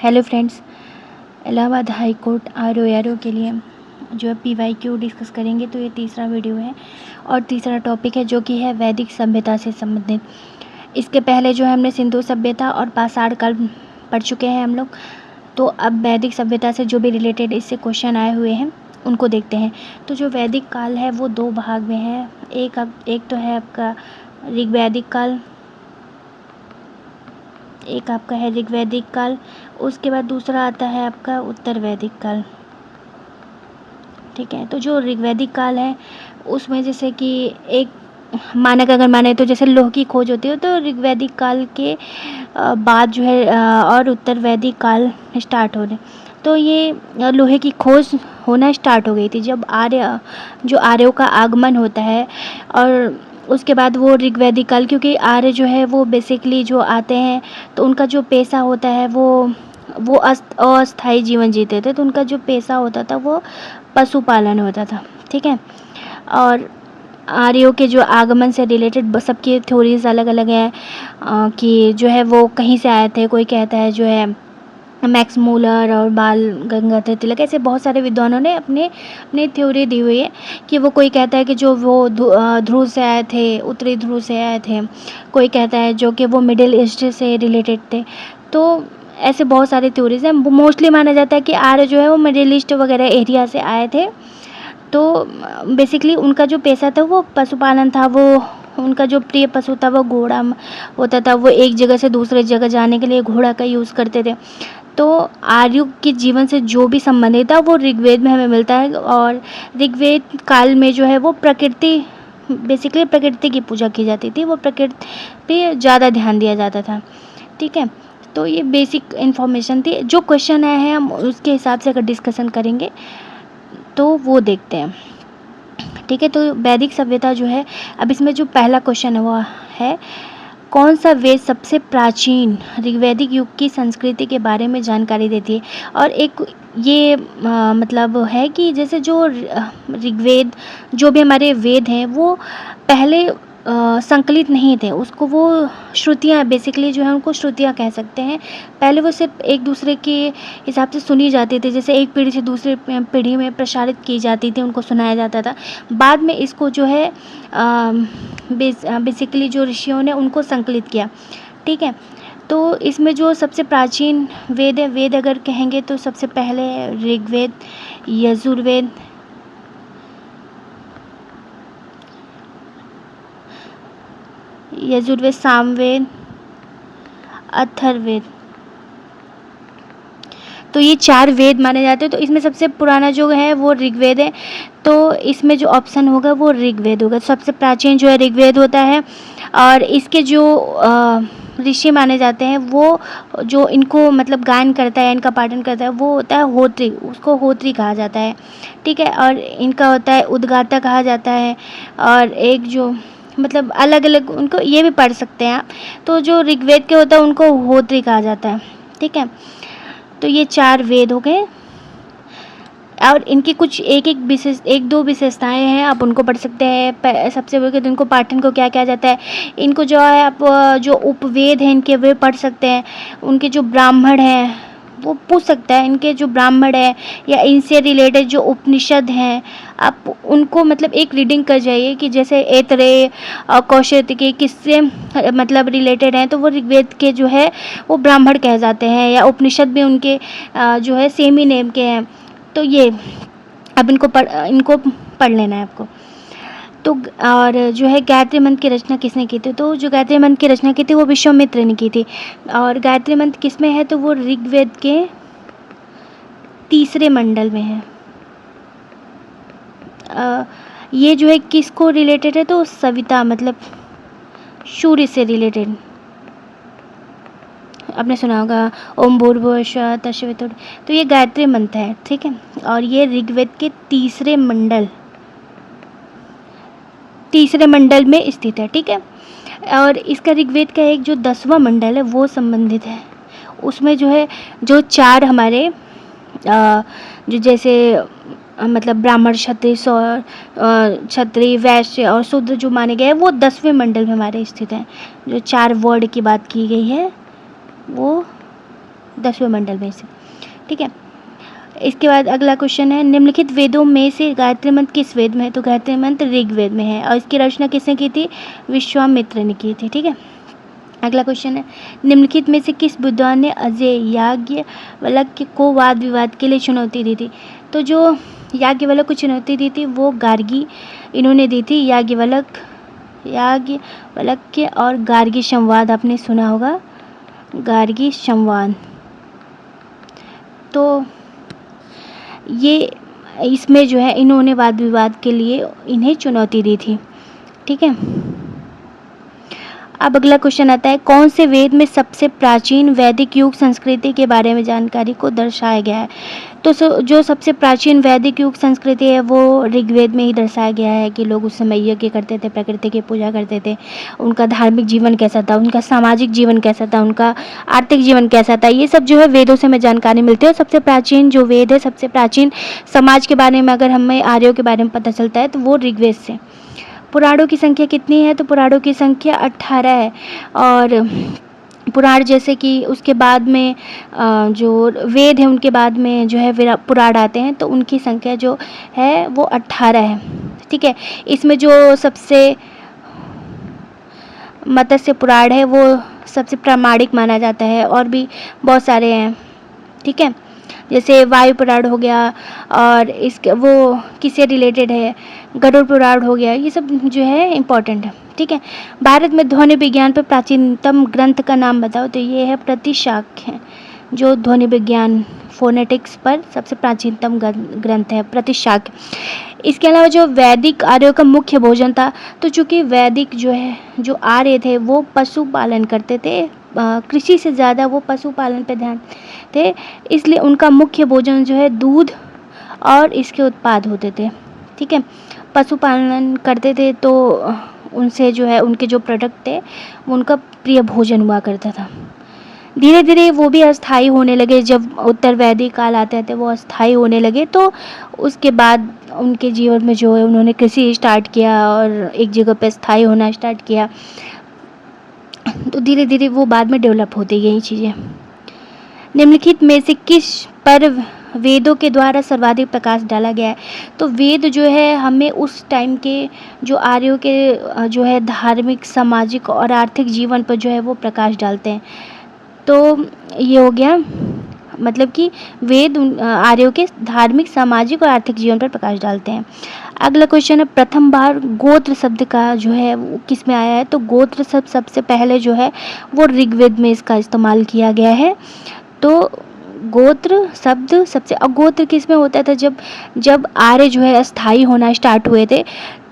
Hello friends, Allahabad high court आर के लिए जो है PYQ डिस्कस करेंगे। तो ये तीसरा वीडियो है और तीसरा टॉपिक है जो कि है वैदिक सभ्यता से संबंधित। इसके पहले जो है हमने सिंधु सभ्यता और पाषाण काल पढ़ चुके हैं हम लोग। तो अब वैदिक सभ्यता से जो भी रिलेटेड इससे क्वेश्चन आए हुए हैं उनको देखते हैं। तो जो वैदिक काल है वो दो भाग में है। एक तो है आपका ऋग्वैदिक काल, एक आपका है ऋग्वैदिक काल, उसके बाद दूसरा आता है आपका उत्तर वैदिक काल। ठीक है, तो जो ऋग्वैदिक काल है उसमें जैसे कि एक मानक अगर माने तो जैसे लोह की खोज होती है तो ऋग्वैदिक काल के बाद जो है और उत्तर वैदिक काल स्टार्ट हो रहे। तो ये लोहे की खोज होना स्टार्ट हो गई थी जब आर्यों का आगमन होता है। और उसके बाद वो ऋग्वैदिक काल, क्योंकि आर्य जो है वो बेसिकली जो आते हैं तो उनका जो पेशा होता है वो अस्थायी जीवन जीते थे। तो उनका जो पेशा होता था वो पशुपालन होता था। ठीक है, और आर्यों के जो आगमन से रिलेटेड सबकी थ्योरीज अलग अलग हैं कि जो है वो कहीं से आए थे। कोई कहता है जो है मैक्स मूलर और बाल गंगाधर तिलक, ऐसे बहुत सारे विद्वानों ने अपनी थ्योरी दी हुई है कि वो कोई कहता है कि जो वो ध्रुव से आए थे, उत्तरी ध्रुव से आए थे। कोई कहता है जो कि वो मिडिल ईस्ट से रिलेटेड थे। तो ऐसे बहुत सारे थ्योरीज हैं। मोस्टली माना जाता है कि आर्य जो है वो मिडिल ईस्ट वगैरह एरिया से आए थे। तो बेसिकली उनका जो पेशा था वो पशुपालन था। वो उनका जो प्रिय पशु था वो घोड़ा होता था। वो एक जगह से दूसरे जगह जाने के लिए घोड़ा का यूज़ करते थे। तो आर्यों के जीवन से जो भी संबंधित था वो ऋग्वेद में हमें मिलता है। और ऋग्वेद काल में जो है वो बेसिकली प्रकृति की पूजा की जाती थी। वो प्रकृति पे ज़्यादा ध्यान दिया जाता था। ठीक है, तो ये बेसिक इन्फॉर्मेशन थी। जो क्वेश्चन आए हैं हम उसके हिसाब से अगर डिस्कशन करेंगे तो वो देखते हैं। ठीक है, तो वैदिक सभ्यता जो है, अब इसमें जो पहला क्वेश्चन है वो है कौन सा वेद सबसे प्राचीन ऋग्वैदिक युग की संस्कृति के बारे में जानकारी देती है। और एक ये मतलब है कि जैसे जो ऋग्वेद जो भी हमारे वेद हैं वो पहले संकलित नहीं थे। उसको वो श्रुतियाँ बेसिकली जो है उनको श्रुतियाँ कह सकते हैं। पहले वो सिर्फ एक दूसरे के हिसाब से सुनी जाती थी, जैसे एक पीढ़ी से दूसरी पीढ़ी में प्रसारित की जाती थी, उनको सुनाया जाता था। बाद में इसको जो है बेसिकली जो ऋषियों ने उनको संकलित किया। ठीक है, तो इसमें जो सबसे प्राचीन वेद है, वेद अगर कहेंगे तो सबसे पहले ऋग्वेद, यजुर्वेद, सामवेद, अथर्ववेद। तो ये 4 वेद माने जाते हैं। तो इसमें सबसे पुराना जो है वो ऋग्वेद है। तो इसमें जो ऑप्शन होगा वो ऋग्वेद होगा। सबसे प्राचीन जो है ऋग्वेद होता है। और इसके जो ऋषि माने जाते हैं वो जो इनको मतलब गायन करता है, इनका पाठन करता है, वो होता है होत्री। उसको होत्री कहा जाता है। ठीक है, और इनका होता है उद्गाता कहा जाता है। और एक जो मतलब अलग अलग उनको ये भी पढ़ सकते हैं आप। तो जो ऋग्वेद के होता है उनको होत्री कहा जाता है। ठीक है, तो ये 4 वेद हो गए और इनकी कुछ एक दो विशेषताएं हैं, आप उनको पढ़ सकते हैं। सबसे पहले तो इनको पाठन को क्या कहा जाता है। इनको जो है आप जो उपवेद हैं इनके वे पढ़ सकते हैं। उनके जो ब्राह्मण हैं वो पूछ सकता है, इनके जो ब्राह्मण है या इनसे रिलेटेड जो उपनिषद हैं आप उनको मतलब एक रीडिंग कर जाइए कि जैसे ऐतरेय कौशिकी किससे मतलब रिलेटेड हैं। तो वो ऋग्वेद के जो है वो ब्राह्मण कह जाते हैं, या उपनिषद भी उनके जो है सेम ही नेम के हैं। तो ये अब इनको पढ़ लेना है आपको। तो और जो है गायत्री मंत्र की रचना किसने की थी। तो जो गायत्री मंत्र की रचना की थी वो विश्वामित्र ने की थी। और गायत्री मंत्र किसमें है तो वो ऋग्वेद के 3रे मंडल में है। ये जो है किसको रिलेटेड है तो सविता मतलब सूर्य से रिलेटेड। आपने सुना होगा ओम भूर्भुवः स्वः तत्सवितुर्वरेण्यं। तो ये गायत्री मंत्र है। ठीक है, और ये ऋग्वेद के 3रे मंडल में स्थित है। ठीक है, और इसका ऋग्वेद का एक जो 10वां मंडल है वो संबंधित है। उसमें जो है जो 4 हमारे जो जैसे मतलब ब्राह्मण, क्षत्रिय, वैश्य और शूद्र जो माने गए हैं वो 10वें मंडल में हमारे स्थित हैं। जो 4 वर्ड की बात की गई है वो 10वें मंडल में से, ठीक है। इसके बाद अगला क्वेश्चन है, निम्नलिखित वेदों में से गायत्री मंत्र किस वेद में है? तो गायत्री मंत्र ऋग्वेद में है और इसकी रचना किसने की थी? विश्वामित्र ने की थी, ठीक है। अगला क्वेश्चन है, निम्नलिखित में से किस विद्वान ने अजय याज्ञवल्क्य को वाद विवाद के लिए चुनौती दी थी? तो जो याज्ञवल्क्य को चुनौती दी थी वो गार्गी इन्होंने दी थी। याज्ञवल्क्य और गार्गी संवाद आपने सुना होगा, गार्गी संवाद। तो ये इसमें जो है इन्होंने वाद विवाद के लिए इन्हें चुनौती दी थी, ठीक है। अब अगला क्वेश्चन आता है, कौन से वेद में सबसे प्राचीन वैदिक युग संस्कृति के बारे में जानकारी को दर्शाया गया है? तो जो सबसे प्राचीन वैदिक युग संस्कृति है वो ऋग्वेद में ही दर्शाया गया है कि लोग उस समय यज्ञ करते थे, प्रकृति की पूजा करते थे, उनका धार्मिक जीवन कैसा था, उनका सामाजिक जीवन कैसा था, उनका आर्थिक जीवन कैसा था, ये सब जो है वेदों से हमें जानकारी मिलती है। और सबसे प्राचीन जो वेद है, सबसे प्राचीन समाज के बारे में अगर हमें आर्यों के बारे में पता चलता है तो वो ऋग्वेद से। पुराणों की संख्या कितनी है? तो पुराणों की संख्या 18 है। और पुराण जैसे कि उसके बाद में जो वेद है उनके बाद में जो है पुराण आते हैं, तो उनकी संख्या जो है वो 18 है, ठीक है। इसमें जो सबसे मत्स्य पुराण है वो सबसे प्रामाणिक माना जाता है, और भी बहुत सारे हैं, ठीक है। जैसे वायु पुराण हो गया, और इसके वो किससे रिलेटेड है, गरुड़ पुराण हो गया, ये सब जो है इम्पोर्टेंट है, ठीक है। भारत में ध्वनि विज्ञान पर प्राचीनतम ग्रंथ का नाम बताओ? तो ये है प्रतिशाख्य है, जो ध्वनि विज्ञान फोनेटिक्स पर सबसे प्राचीनतम ग्रंथ है प्रतिशाख्य। इसके अलावा जो वैदिक आर्यों का मुख्य भोजन था, तो चूँकि वैदिक जो है जो आर्य थे वो पशुपालन करते थे, कृषि से ज़्यादा वो पशुपालन पे ध्यान थे, इसलिए उनका मुख्य भोजन जो है दूध और इसके उत्पाद होते थे, ठीक है। पशुपालन करते थे तो उनसे जो है उनके जो प्रोडक्ट थे वो उनका प्रिय भोजन हुआ करता था। धीरे धीरे वो भी अस्थायी होने लगे, जब उत्तर वैदिक काल आते थे वो अस्थायी होने लगे, तो उसके बाद उनके जीवन में जो है उन्होंने कृषि स्टार्ट किया और एक जगह पे स्थायी होना स्टार्ट किया, तो धीरे धीरे वो बाद में डेवलप होती गई चीज़ें। निम्नलिखित में से किस पर वेदों के द्वारा सर्वाधिक प्रकाश डाला गया है? तो वेद जो है हमें उस टाइम के जो आर्यों के जो है धार्मिक, सामाजिक और आर्थिक जीवन पर जो है वो प्रकाश डालते हैं। तो ये हो गया, मतलब कि वेद आर्यों के धार्मिक, सामाजिक और आर्थिक जीवन पर प्रकाश डालते हैं। अगला क्वेश्चन है, प्रथम बार गोत्र शब्द का जो है वो किस में आया है? तो गोत्र शब्द सबसे पहले जो है वो ऋग्वेद में इसका इस्तेमाल किया गया है। तो गोत्र शब्द सबसे, गोत्र किस में होता था? जब आर्य जो है अस्थायी होना स्टार्ट हुए थे,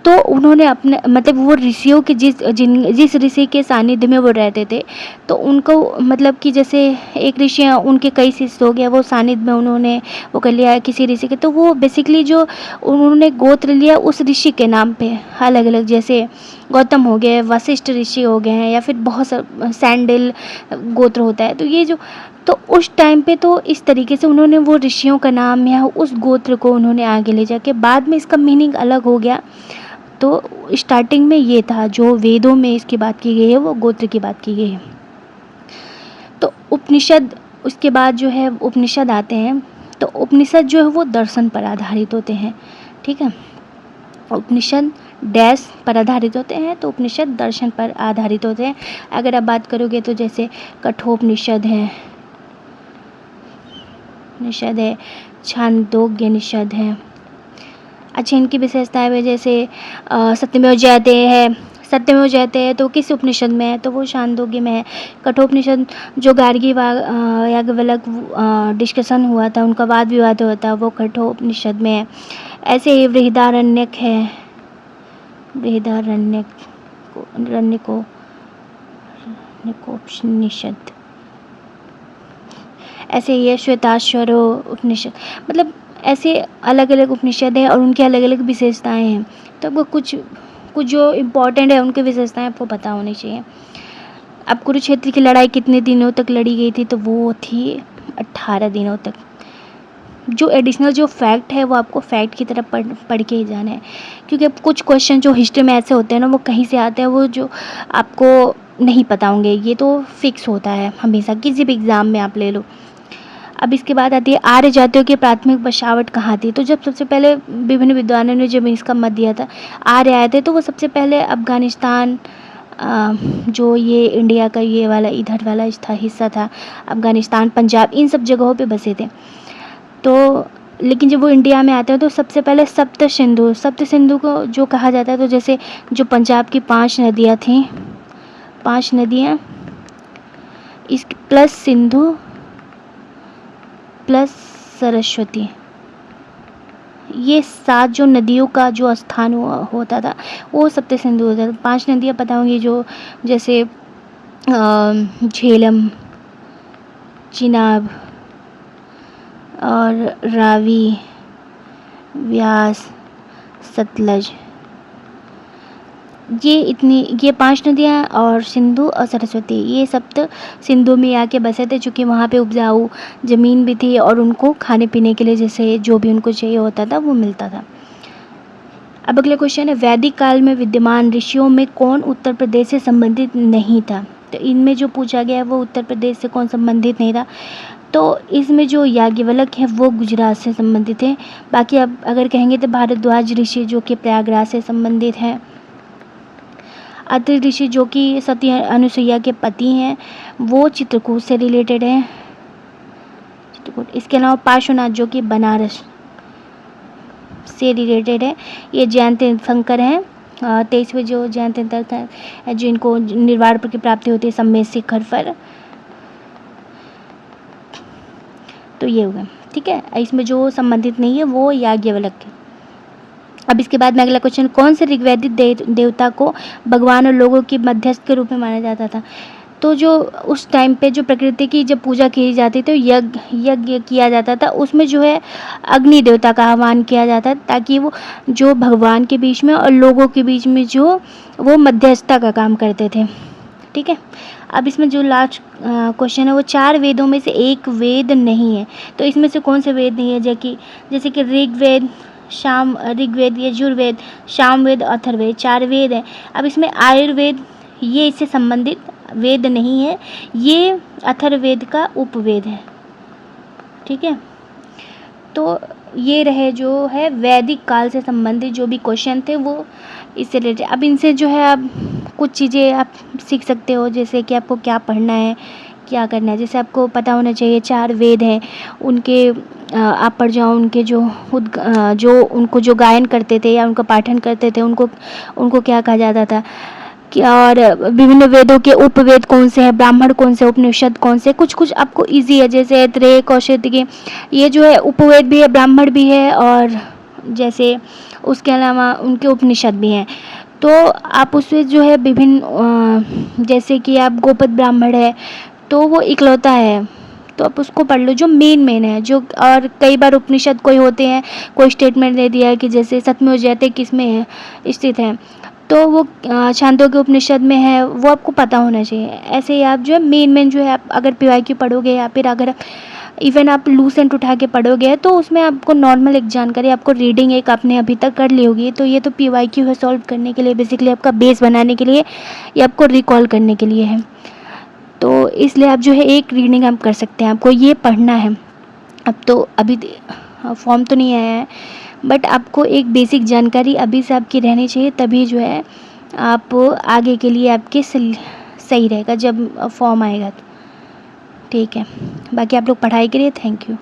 तो उन्होंने अपने मतलब वो ऋषियों के जिस ऋषि के सानिध्य में वो रहते थे, तो उनको मतलब कि जैसे एक ऋषि उनके कई शिष्य हो गया, वो सानिध्य में उन्होंने वो कर लिया किसी ऋषि के, तो वो बेसिकली जो उन्होंने गोत्र लिया उस ऋषि के नाम पे अलग अलग, जैसे गौतम हो गए, वशिष्ठ ऋषि हो गए हैं, या फिर बहुत सैंडिल गोत्र होता है। तो ये जो, तो उस टाइम पे तो इस तरीके से उन्होंने वो ऋषियों का नाम या उस गोत्र को उन्होंने आगे ले जाके, बाद में इसका मीनिंग अलग हो गया। तो स्टार्टिंग में ये था, जो वेदों में इसकी बात की गई है वो गोत्र की बात की गई है। तो उपनिषद, उसके बाद जो है उपनिषद आते हैं, तो उपनिषद जो है वो दर्शन पर आधारित होते हैं, ठीक है। उपनिषद डैश पर आधारित होते हैं, तो उपनिषद दर्शन पर आधारित होते हैं। अगर आप बात करोगे तो जैसे कठोपनिषद है, निषद है, छांदोग्य निषद है। अच्छा, इनकी विशेषताएं में जैसे सत्यमेव जयते है, सत्यमेव जयते है तो किस उपनिषद में है? तो वो छांदोग्य में है। कठोपनिषद जो गार्गी याज्ञवल्क्य डिस्कशन हुआ था, उनका वाद विवाद हुआ था, वो कठोपनिषद में है। ऐसे ही बृहदारण्यक है, बृहदारण्यकोपनिषद। ऐसे ही श्वेताश्वरो उपनिषद, मतलब ऐसे अलग अलग उपनिषद है और उनकी अलग अलग विशेषताएं हैं। तो आपको कुछ जो इम्पोर्टेंट है उनकी विशेषताएं आपको पता होनी चाहिए। अब कुरुक्षेत्र की लड़ाई कितने दिनों तक लड़ी गई थी? तो वो थी 18 दिनों तक। जो एडिशनल जो फैक्ट है वो आपको फैक्ट की तरफ पढ़ के ही जाना है, क्योंकि अब कुछ क्वेश्चन जो हिस्ट्री में ऐसे होते हैं ना, वो कहीं से आते हैं, वो जो आपको नहीं पता होंगे, ये तो फिक्स होता है हमेशा, किसी भी एग्ज़ाम में आप ले लो, अब इसके बाद आती है आर्य जातियों की प्राथमिक बसावट कहाँ थी। तो जब सबसे पहले विभिन्न विद्वानों ने जब इसका मत दिया था, आर्य आए थे, तो वो सबसे पहले अफ़गानिस्तान, जो ये इंडिया का ये वाला इधर वाला हिस्सा था, अफ़गानिस्तान, पंजाब, इन सब जगहों पे बसे थे। तो लेकिन जब वो इंडिया में आते हैं तो सबसे पहले सप्त सिंधु को जो कहा जाता है, तो जैसे जो पंजाब की 5 नदियाँ थीं, 5 नदियाँ, इस प्लस सिंधु प्लस सरस्वती, ये 7 जो नदियों का जो स्थान होता था वो सप्त सिंधु होता था। 5 नदियाँ पता होंगी, जो जैसे झेलम, चिनाब और रावी, व्यास, सतलज, ये 5 नदियाँ, और सिंधु और सरस्वती, ये सप्त सिंधु में आके बसे थे, चूँकि वहाँ पे उपजाऊ ज़मीन भी थी और उनको खाने पीने के लिए जैसे जो भी उनको चाहिए होता था वो मिलता था। अब अगला क्वेश्चन है, वैदिक काल में विद्यमान ऋषियों में कौन उत्तर प्रदेश से संबंधित नहीं था। तो इनमें जो पूछा गया है वो उत्तर प्रदेश से कौन संबंधित नहीं था। तो इसमें जो याज्ञवल्क्य है वो गुजरात से संबंधित है। बाकी अब अगर कहेंगे तो भारद्वाज ऋषि जो कि प्रयागराज से संबंधित हैं। अत्रि ऋषि जो कि सती अनुसुईया के पति हैं, वो चित्रकूट से रिलेटेड हैं, चित्रकूट। इसके अलावा पार्श्वनाथ जो कि बनारस से रिलेटेड है। ये जैन तीर्थंकर हैं, 23वें जो जैन तीर्थंकर हैं जिनको निर्वाण की प्राप्ति होती है सम्मेद शिखर पर। तो ये हो गया, ठीक है। इसमें जो संबंधित नहीं है वो याज्ञवल्क्य। अब इसके बाद में अगला क्वेश्चन, कौन से ऋग्वैदिक देवता को भगवान और लोगों की मध्यस्थ के रूप में माना जाता था। तो जो उस टाइम पे जो प्रकृति की जब पूजा की जाती तो यज्ञ किया जाता था, उसमें जो है अग्नि देवता का आह्वान किया जाता ताकि वो जो भगवान के बीच में और लोगों के बीच में जो वो मध्यस्थता का काम करते थे, ठीक है। अब इसमें जो लास्ट क्वेश्चन है वो 4 वेदों में से एक वेद नहीं है। तो इसमें से कौन से वेद नहीं है, जैसे कि ऋग्वेद, ऋग्वेद, यजुर्वेद, सामवेद, अथर्ववेद, 4 वेद हैं। अब इसमें आयुर्वेद ये इससे संबंधित वेद नहीं है, ये अथर्ववेद का उपवेद है, ठीक है। तो ये रहे जो है वैदिक काल से संबंधित जो भी क्वेश्चन थे वो इससे रिलेटेड। अब इनसे जो है आप कुछ चीज़ें आप सीख सकते हो, जैसे कि आपको क्या पढ़ना है, क्या करना है। जैसे आपको पता होना चाहिए 4 वेद हैं, उनके आप पढ़ जाओ, उनके जो उनको जो गायन करते थे या उनका पाठन करते थे उनको क्या कहा जाता था, और विभिन्न वेदों के उपवेद कौन से हैं, ब्राह्मण कौन से, उपनिषद कौन से। कुछ आपको इजी है, जैसे ऐत्रेय, कौशिकी, ये जो है उपवेद भी है, ब्राह्मण भी है, और जैसे उसके अलावा उनके उपनिषद भी हैं। तो आप उसमें जो है विभिन्न, जैसे कि आप गोपद ब्राह्मण है तो वो इकलौता है, तो आप उसको पढ़ लो जो मेन है जो। और कई बार उपनिषद कोई होते हैं, कोई स्टेटमेंट दे दिया है कि जैसे सत्यमेव जयते किसमें है स्थित है, तो वो छांदोग्य उपनिषद में है, वो आपको पता होना चाहिए। ऐसे ही आप जो है मेन जो है, आप अगर PYQ पढ़ोगे या फिर अगर इवन आप लूसेंट उठा के पढ़ोगे तो उसमें आपको नॉर्मल एक जानकारी, आपको रीडिंग एक आपने अभी तक कर ली होगी। तो ये तो PYQ है सॉल्व करने के लिए, बेसिकली आपका बेस बनाने के लिए, या आपको रिकॉल करने के लिए है। तो इसलिए आप जो है एक रीडिंग आप कर सकते हैं, आपको ये पढ़ना है। अब तो अभी फॉर्म तो नहीं आया है, बट आपको एक बेसिक जानकारी अभी से आपकी रहनी चाहिए, तभी जो है आप आगे के लिए आपके सही रहेगा जब फॉर्म आएगा तो, ठीक है। बाकी आप लोग पढ़ाई करिए, थैंक यू।